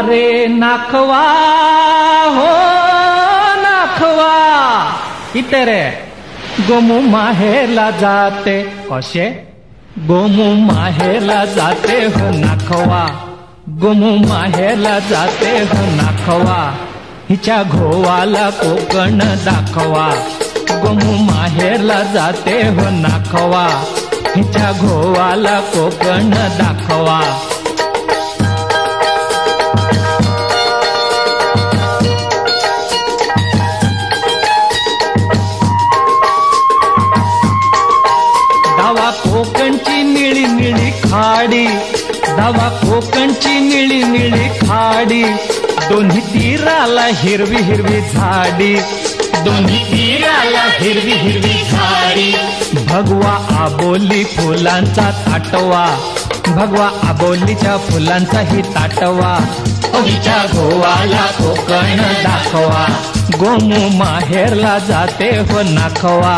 रे नाखवा हो नाखवा इथे रे गोमू माहेरला जाते कसे गोमू माहेरला जाते हो नाखवा गोमू माहेरला जाते हो नाखवा हिच्या घोवाला कोकण दाखवा गोमू माहेरला जाते हो नाखवा हिच्या घोवाला कोकण दाखवा धावा कोकणची निळी निळी खाडी धावा कोकणची निळी निळी खाडी दोन्ही तीराला हिरवी हिरवी झाडी दोन्ही तीराला हिरवी हिरवी झाडी भगवा आबोली फुलांचा ताटवा भगवा आबोलीच्या फुलांचा ही ताटवा हिच्या घोवाला कोकण दाखवा गोमू माहेरला जाते हो नाखवा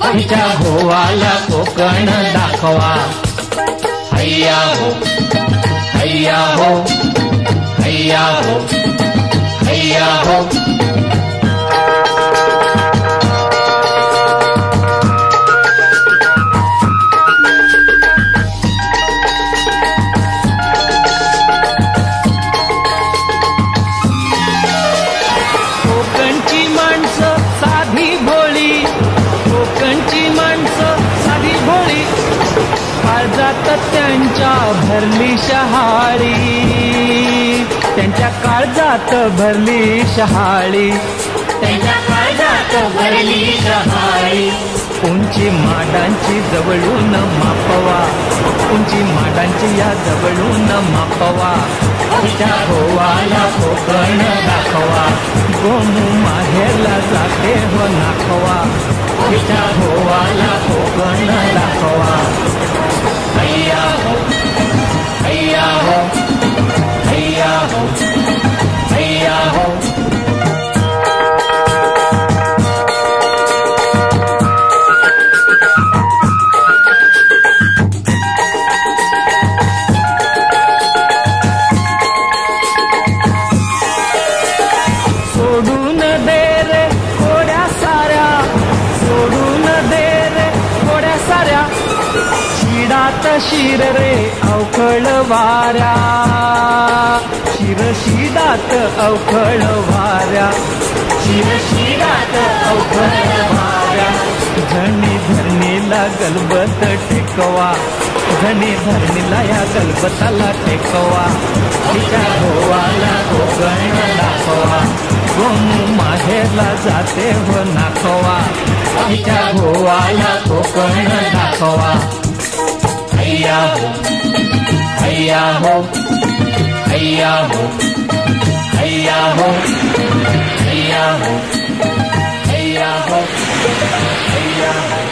हिच्या घोवाला कोकण दाखवा हैया हो हैया हो हैया हो हैया हो कोकणची माणसं साधी भोळी कोकणची माणसं साधी भोळी काळजात त्यांच्या भरली शहाळी त्यांच्या काळजात भरली शहाळी त्यांच्या काळजात भरली शहाळी उंची माडांची जवळून मापवा उंची माडांची या जवळून मापवा हिच्या घोवाला कोकण दाखवा गोमू माहेरला जाते हो नाखवा हिच्या घोवाला कोकण दाखवा हैया हो हैया हो हैया हो हैया हो सोडून दे रे कोड्या साऱ्या सोडून दे रे कोड्या साऱ्या शिडात शिर रे अवखळ वाऱ्या शिर शिडात अवखळ वाऱ्या शिर शिडात अवखळ वाऱ्या झणी धरणीला गलबत टेकवा झणी धरणीला या गलबताला टेकवा तिच्या घोवाला कोकण दाखवा गोमू माहेरला जाते हो नाखवा तिच्या घोवाला कोकण दाखवा हैया हो हैया हो हैया हो हैया हो हैया हो हैया हो हैया हो